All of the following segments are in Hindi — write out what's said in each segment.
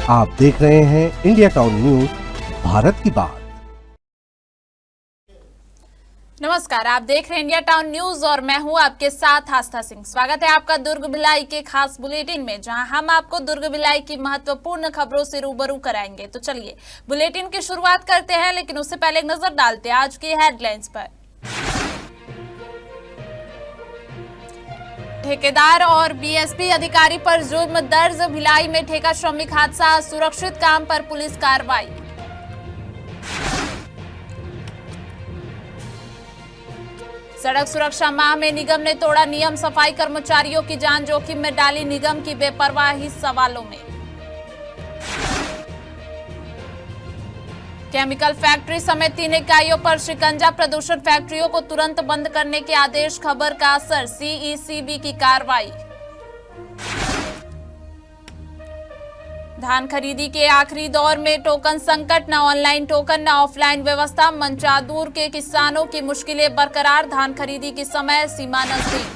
आप देख रहे हैं इंडिया टाउन न्यूज, भारत की बात। नमस्कार, आप देख रहे हैं इंडिया टाउन न्यूज और मैं हूं आपके साथ आस्था सिंह। स्वागत है आपका दुर्ग भिलाई के खास बुलेटिन में, जहां हम आपको दुर्ग भिलाई की महत्वपूर्ण खबरों से रूबरू कराएंगे। तो चलिए बुलेटिन की शुरुआत करते हैं, लेकिन उससे पहले एक नजर डालते हैं आज की हेडलाइंस पर। ठेकेदार और बीएसपी अधिकारी पर जुर्म दर्ज, भिलाई में ठेका श्रमिक हादसा, सुरक्षित काम पर पुलिस कार्रवाई। सड़क सुरक्षा माह में निगम ने तोड़ा नियम, सफाई कर्मचारियों की जान जोखिम में डाली निगम की बेपरवाही सवालों में। केमिकल फैक्ट्री समेत 3 इकाइयों पर शिकंजा, प्रदूषण फैक्ट्रियों को तुरंत बंद करने के आदेश, खबर का असर, सीईसीबी की कार्रवाई। धान खरीदी के आखिरी दौर में टोकन संकट, न ऑनलाइन टोकन न ऑफलाइन व्यवस्था, मंचादूर के किसानों की मुश्किलें बरकरार, धान खरीदी की समय सीमा नजदीक।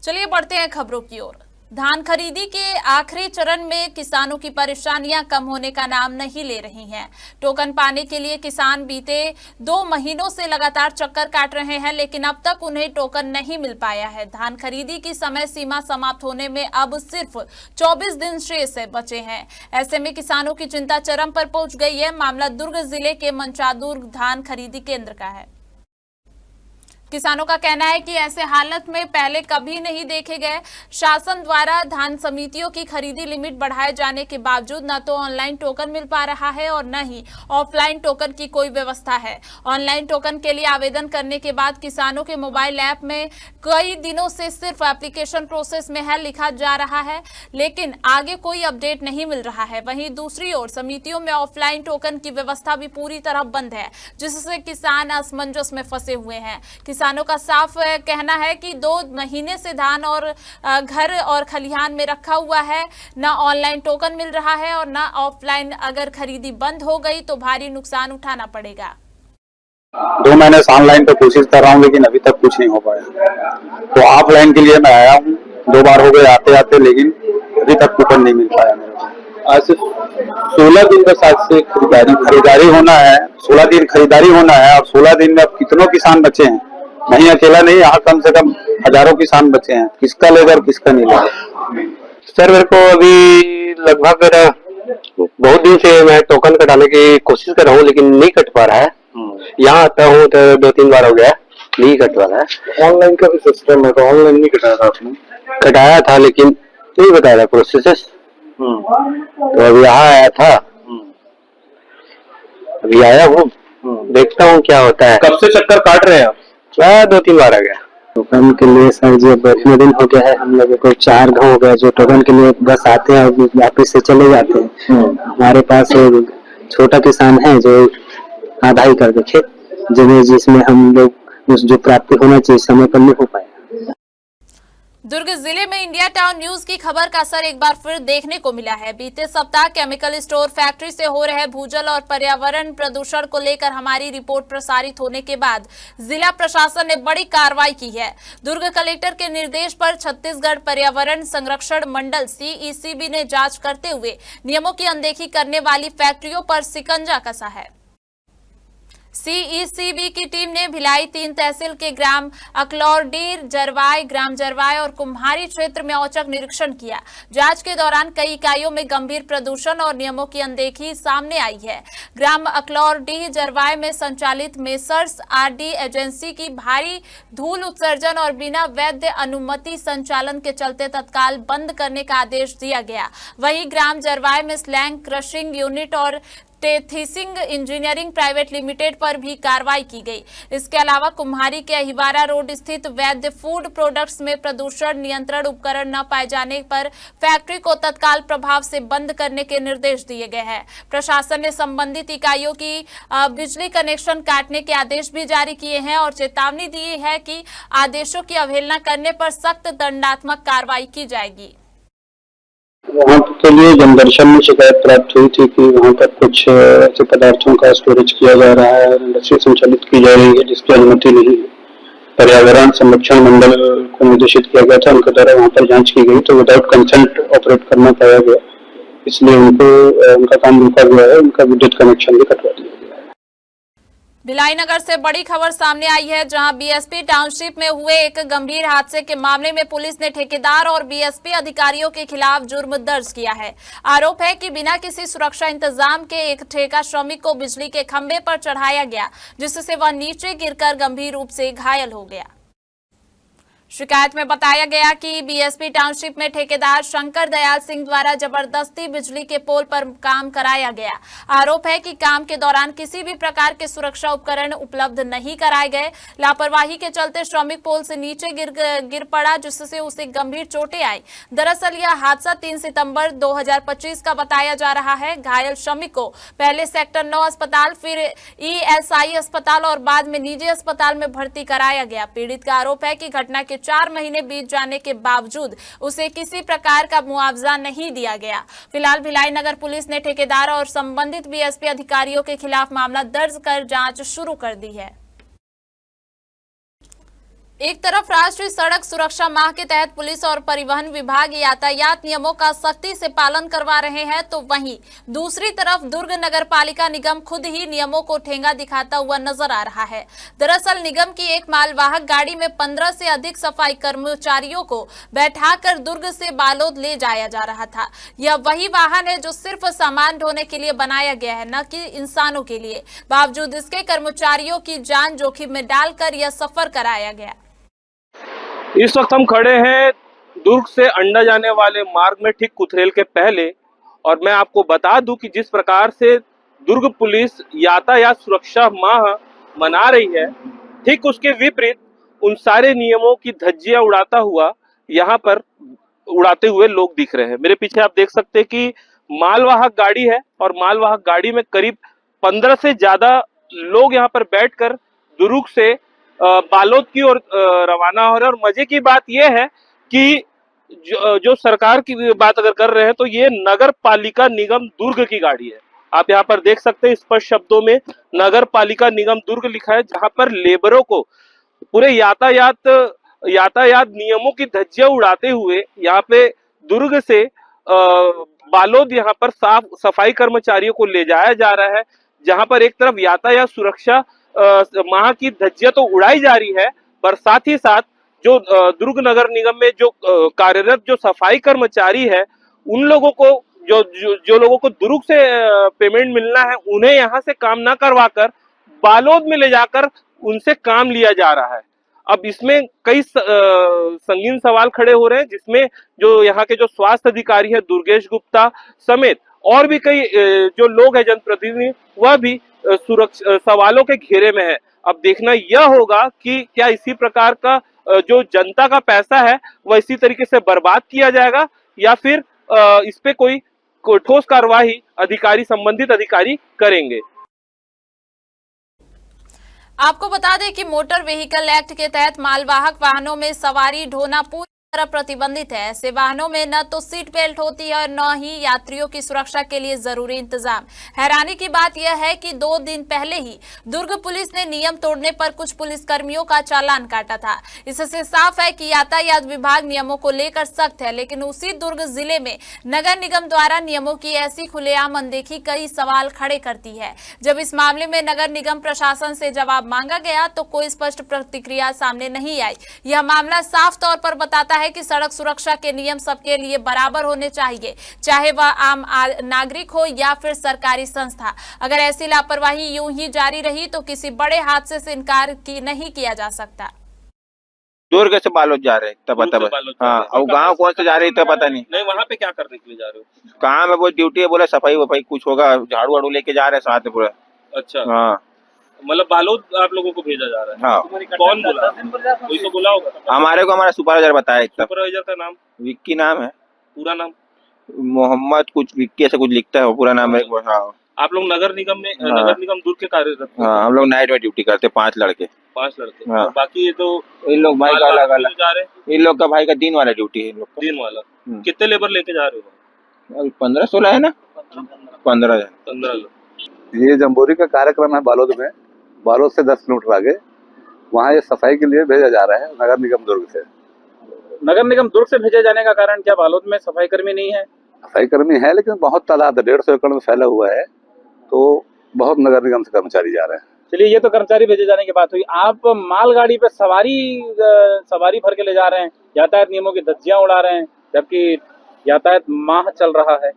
चलिए बढ़ते हैं खबरों की ओर। धान खरीदी के आखिरी चरण में किसानों की परेशानियां कम होने का नाम नहीं ले रही हैं। टोकन पाने के लिए किसान बीते 2 महीनों से लगातार चक्कर काट रहे हैं, लेकिन अब तक उन्हें टोकन नहीं मिल पाया है। धान खरीदी की समय सीमा समाप्त होने में अब सिर्फ 24 दिन शेष बचे हैं। ऐसे में किसानों की चिंता चरम पर पहुंच गई है। मामला दुर्ग जिले के मंचादूर धान खरीदी केंद्र का है। किसानों का कहना है कि ऐसे हालत में पहले कभी नहीं देखे गए। शासन द्वारा धान समितियों की खरीदी लिमिट बढ़ाए जाने के बावजूद न तो ऑनलाइन टोकन मिल पा रहा है और न ही ऑफलाइन टोकन की कोई व्यवस्था है। ऑनलाइन टोकन के लिए आवेदन करने के बाद किसानों के मोबाइल ऐप में कई दिनों से सिर्फ एप्लीकेशन प्रोसेस में है लिखा जा रहा है, लेकिन आगे कोई अपडेट नहीं मिल रहा है। वहीं दूसरी ओर समितियों में ऑफलाइन टोकन की व्यवस्था भी पूरी तरह बंद है, जिससे किसान असमंजस में फंसे हुए हैं। किसानों का साफ कहना है कि 2 महीने से धान और घर और खलिहान में रखा हुआ है, ना ऑनलाइन टोकन मिल रहा है और ना ऑफलाइन। अगर खरीदी बंद हो गई तो भारी नुकसान उठाना पड़ेगा। 2 महीने से ऑनलाइन पे कोशिश कर रहा हूँ, लेकिन अभी तक कुछ नहीं हो पाया। तो ऑफलाइन के लिए मैं आया हूँ, 2 बार हो गए आते आते, लेकिन अभी तक कूपन नहीं मिल पाया मेरे को। आज से 16 दिन का साथ से खरीदारी होना है। 16 दिन खरीदारी होना है और 16 दिन में अब कितनों किसान बचे हैं। नहीं, अकेला नहीं, यहाँ कम से कम हजारों किसान बचे हैं। किसका लेगा और किसका नहीं लेगा। सर मेरे को अभी लगभग बहुत दिन से मैं टोकन कटाने की कोशिश कर रहा हूँ, लेकिन नहीं कट पा रहा है। यहाँ आता हूँ तो 2-3 बार हो गया, नहीं कट पा रहा है। ऑनलाइन का भी सिस्टम है, तो ऑनलाइन नहीं कटाया था आपने? कटाया था, लेकिन नहीं बता रहा प्रोसेस। तो अभी यहाँ आया था, अभी आया हूँ, देखता हूँ क्या होता है। कब से चक्कर काट रहे हैं आप? 2-3 बार आ गया। टोकन के लिए सर जी बैठने दिन हो गया है। हम लोगों को 4 गाँव हो गया जो टोकन के लिए बस आते हैं और वापिस से चले जाते हैं। हमारे पास छोटा किसान है जो आधा ही कर देखे, जिसमें हम लोग जो प्राप्ति होना चाहिए समय पर नहीं हो पाया। दुर्ग जिले में इंडिया टाउन न्यूज की खबर का असर एक बार फिर देखने को मिला है। बीते सप्ताह केमिकल स्टोर फैक्ट्री से हो रहे भूजल और पर्यावरण प्रदूषण को लेकर हमारी रिपोर्ट प्रसारित होने के बाद जिला प्रशासन ने बड़ी कार्रवाई की है। दुर्ग कलेक्टर के निर्देश पर छत्तीसगढ़ पर्यावरण संरक्षण मंडल सीईसीबी ने जांच करते हुए नियमों की अनदेखी करने वाली फैक्ट्रियों पर शिकंजा कसा है। सीईसीबी की टीम ने भिलाई 3 तहसील के ग्राम अकलौरडीर, जरवाय, ग्राम जरवाय और कुम्हारी क्षेत्र में औचक निरीक्षण किया। जांच के दौरान कई इकाइयों में गंभीर प्रदूषण और नियमों की अनदेखी सामने आई है। ग्राम अकलौरडीह जरवाय में संचालित मेसर्स आरडी एजेंसी की भारी धूल उत्सर्जन और बिना वैध अनुमति संचालन के चलते तत्काल बंद करने का आदेश दिया गया। वहीं ग्राम जरवाय में स्लैंग क्रशिंग यूनिट और टेथिसिंग इंजीनियरिंग प्राइवेट लिमिटेड पर भी कार्रवाई की गई। इसके अलावा कुम्हारी के अहिवारा रोड स्थित वैद्य फूड प्रोडक्ट्स में प्रदूषण नियंत्रण उपकरण न पाए जाने पर फैक्ट्री को तत्काल प्रभाव से बंद करने के निर्देश दिए गए हैं। प्रशासन ने संबंधित इकाइयों की बिजली कनेक्शन काटने के आदेश भी जारी किए हैं और चेतावनी दी है कि आदेशों की अवहेलना करने पर सख्त दंडात्मक कार्रवाई की जाएगी। वहाँ के लिए जनदर्शन में शिकायत प्राप्त हुई थी कि वहाँ पर कुछ ऐसे पदार्थों का स्टोरेज किया जा रहा है और इंडस्ट्री संचालित की जा रही है जिसकी अनुमति नहीं है। पर्यावरण संरक्षण मंडल को निर्देशित किया गया था, उनके द्वारा वहाँ पर जांच की गई तो विदाउट कंसेंट ऑपरेट करना पाया गया, इसलिए उनको उनका काम रोका गया है, उनका विद्युत कनेक्शन भी कटवा दिया गया है। भिलाई नगर से बड़ी खबर सामने आई है, जहां बीएसपी टाउनशिप में हुए एक गंभीर हादसे के मामले में पुलिस ने ठेकेदार और बीएसपी अधिकारियों के खिलाफ जुर्म दर्ज किया है। आरोप है कि बिना किसी सुरक्षा इंतजाम के एक ठेका श्रमिक को बिजली के खंभे पर चढ़ाया गया, जिससे वह नीचे गिरकर गंभीर रूप से घायल हो गया। शिकायत में बताया गया कि बीएसपी टाउनशिप में ठेकेदार शंकर दयाल सिंह द्वारा जबरदस्ती बिजली के पोल पर काम कराया गया। आरोप है कि काम के दौरान किसी भी प्रकार के सुरक्षा उपकरण उपलब्ध नहीं कराए गए। लापरवाही के चलते श्रमिक पोल से नीचे गिर पड़ा, जिससे उसे गंभीर चोटें आई। दरअसल यह हादसा 3 सितंबर 2025 का बताया जा रहा है। घायल श्रमिक को पहले सेक्टर 9 अस्पताल, फिर ईएसआई अस्पताल और बाद में निजी अस्पताल में भर्ती कराया गया। पीड़ित का आरोप है कि घटना के 4 महीने बीत जाने के बावजूद उसे किसी प्रकार का मुआवजा नहीं दिया गया। फिलहाल भिलाई नगर पुलिस ने ठेकेदार और संबंधित बीएसपी अधिकारियों के खिलाफ मामला दर्ज कर जांच शुरू कर दी है। एक तरफ राष्ट्रीय सड़क सुरक्षा माह के तहत पुलिस और परिवहन विभाग यातायात नियमों का सख्ती से पालन करवा रहे हैं, तो वहीं दूसरी तरफ दुर्ग नगर पालिका निगम खुद ही नियमों को ठेंगा दिखाता हुआ नजर आ रहा है। दरअसल निगम की एक मालवाहक गाड़ी में 15 से अधिक सफाई कर्मचारियों को बैठाकर दुर्ग से बालोद ले जाया जा रहा था। यह वही वाहन है जो सिर्फ सामान ढोने के लिए बनाया गया है, न कि इंसानों के लिए। बावजूद इसके कर्मचारियों की जान जोखिम में डालकर यह सफर कराया गया। इस वक्त हम खड़े हैं दुर्ग से अंडा जाने वाले मार्ग में, ठीक कुथरेल के पहले। और मैं आपको बता दूं कि जिस प्रकार से दुर्ग पुलिस यातायात सुरक्षा माह मना रही है, ठीक उसके विपरीत उन सारे नियमों की धज्जियां उड़ाता हुआ यहाँ पर उड़ाते हुए लोग दिख रहे हैं। मेरे पीछे आप देख सकते हैं कि मालवाहक गाड़ी है और मालवाहक गाड़ी में करीब 15 से ज्यादा लोग यहाँ पर बैठकर दुर्ग से बालोद की ओर रवाना हो रहे हैं। और मजे की बात यह है कि जो सरकार की बात अगर कर रहे हैं तो ये नगर पालिका निगम दुर्ग की गाड़ी है। आप यहाँ पर देख सकते हैं स्पष्ट शब्दों में नगर पालिका निगम दुर्ग लिखा है, जहां पर लेबरों को पूरे यातायात नियमों की धज्जियां उड़ाते हुए यहाँ पे दुर्ग से बालोद यहाँ पर सफाई कर्मचारियों को ले जाया जा रहा है, जहां पर एक तरफ यातायात सुरक्षा माह की धज्जियां तो उड़ाई जा रही है, पर साथ ही साथ जो दुर्ग नगर निगम में जो कार्यरत जो सफाई कर्मचारी है, उन लोगों को जो लोगों को दुर्ग से पेमेंट मिलना है, उन्हें यहाँ से काम ना करवाकर बालोद में ले जाकर उनसे काम लिया जा रहा है। अब इसमें कई संगीन सवाल खड़े हो रहे हैं, जिसमें जो यहाँ के जो स्वास्थ्य अधिकारी है दुर्गेश गुप्ता समेत और भी कई जो लोग हैं जनप्रतिनिधि, वह भी सुरक्षा सवालों के घेरे में है। अब देखना यह होगा कि क्या इसी प्रकार का जो जनता का पैसा है वह इसी तरीके से बर्बाद किया जाएगा, या फिर इस पे कोई ठोस कार्यवाही संबंधित अधिकारी करेंगे। आपको बता दें कि मोटर व्हीकल एक्ट के तहत मालवाहक वाहनों में सवारी ढोना पूरी तरह प्रतिबंधित है। ऐसे वाहनों में न तो सीट बेल्ट होती है और न ही यात्रियों की सुरक्षा के लिए जरूरी इंतजाम। हैरानी की बात यह है कि 2 दिन पहले ही दुर्ग पुलिस ने नियम तोड़ने पर कुछ पुलिसकर्मियों का चालान काटा था। इससे साफ है कि यातायात विभाग नियमों को लेकर सख्त है, लेकिन उसी दुर्ग जिले में नगर निगम द्वारा नियमों की ऐसी खुलेआम अनदेखी कई सवाल खड़े करती है। जब इस मामले में नगर निगम प्रशासन से जवाब मांगा गया तो कोई स्पष्ट प्रतिक्रिया सामने नहीं आई। यह मामला साफ तौर पर बताता है कि सड़क सुरक्षा के नियम सबके लिए बराबर होने चाहिए, चाहे वह आम नागरिक हो या फिर सरकारी संस्था। अगर ऐसी लापरवाही यूं ही जारी रही तो किसी बड़े हादसे से इनकार नहीं किया जा सकता। दुर्ग से बालोद जा रहे तब हाँ, और गाँव कौन से जा रहे तब पता नहीं। वहाँ पे क्या करने के लिए जा रहे हो? कहाँ में वो ड्यूटी है, बोले सफाई वफाई कुछ होगा, झाड़ू वाड़ू लेके जा रहे साथ में पूरा। अच्छा, हाँ, मतलब बालोद आप लोगों को भेजा जा रहा है। हाँ। कौन बोला? कोई तो बोला होगा। हमारा सुपरवाइजर बताया। सुपरवाइजर का नाम? विक्की नाम है। पूरा नाम? मोहम्मद कुछ विक्की ऐसे कुछ लिखता है, पूरा नाम है। हाँ। आप लोग नगर निगम में नगर निगम दुर्ग के कार्यरत? हाँ, हम लोग नाइट में ड्यूटी करते, 5 लड़के। 5 लड़के। हाँ। बाकी ये तो इन लोग भाई का अलग अलग जा रहे हैं। इन लोग का भाई का दिन वाला ड्यूटी है। दिन वाला कितने लेबर लेके जा रहे हो? 15-16 है ना, 15 लोग। ये जम्बोरी का कार्यक्रम है बालोद में, बालोद से 10 किलोमीटर आगे। वहाँ ये सफाई के लिए भेजा जा रहा है नगर निगम दुर्ग से। नगर निगम दुर्ग से भेजे जाने का कारण क्या, बालोद में सफाई कर्मी नहीं है? सफाई कर्मी है लेकिन बहुत तादाद है, 150 एकड़ में फैला हुआ है, तो बहुत नगर निगम से कर्मचारी जा रहे हैं। चलिए, ये तो कर्मचारी भेजे जाने की बात हुई। आप मालगाड़ी पे सवारी भर के ले जा रहे हैं, यातायात नियमों की धज्जियां उड़ा रहे हैं, जबकि यातायात माह चल रहा है।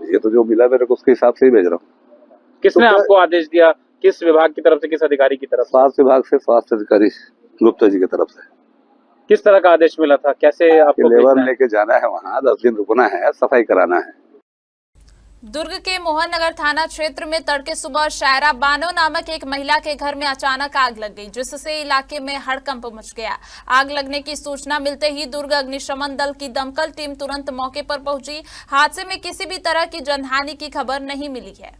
ये तो जो मिला मेरे को उसके हिसाब से ही भेज रहा हूँ। किसने आपको आदेश दिया, किस विभाग की तरफ से, किस अधिकारी की तरफ से? स्वास्थ्य विभाग से, स्वास्थ्य अधिकारी गुप्ता जी की तरफ से। किस तरह का आदेश मिला था, कैसे आपको लेबर लेके जाना है वहाँ, 10 दिन रुकना है, सफाई कराना है। दुर्ग के मोहन नगर थाना क्षेत्र में तड़के सुबह शायरा बानो नामक एक महिला के घर में अचानक आग लग गई, जिससे इलाके में हड़कंप मच गया। आग लगने की सूचना मिलते ही दुर्ग अग्निशमन दल की दमकल टीम तुरंत मौके पर पहुंची। हादसे में किसी भी तरह की जनहानि की खबर नहीं मिली है।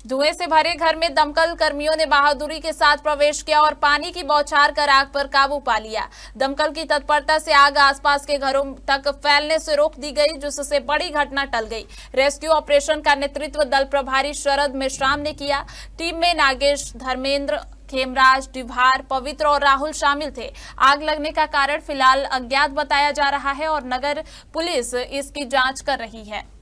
धुएं से भरे घर में दमकल कर्मियों ने बहादुरी के साथ प्रवेश किया और पानी की बौछार कर आग पर काबू पा लिया। दमकल की तत्परता से आग आसपास के घरों तक फैलने से रोक दी गई, जिससे बड़ी घटना टल गई। रेस्क्यू ऑपरेशन का नेतृत्व दल प्रभारी शरद मेश्राम ने किया। टीम में नागेश, धर्मेंद्र, खेमराज, डिभार, पवित्र और राहुल शामिल थे। आग लगने का कारण फिलहाल अज्ञात बताया जा रहा है और नगर पुलिस इसकी जांच कर रही है।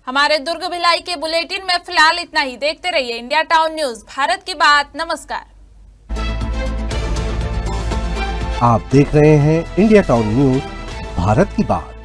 हमारे दुर्ग भिलाई के बुलेटिन में फिलहाल इतना ही। देखते रहिए इंडिया टाउन न्यूज, भारत की बात। नमस्कार। आप देख रहे हैं इंडिया टाउन न्यूज, भारत की बात।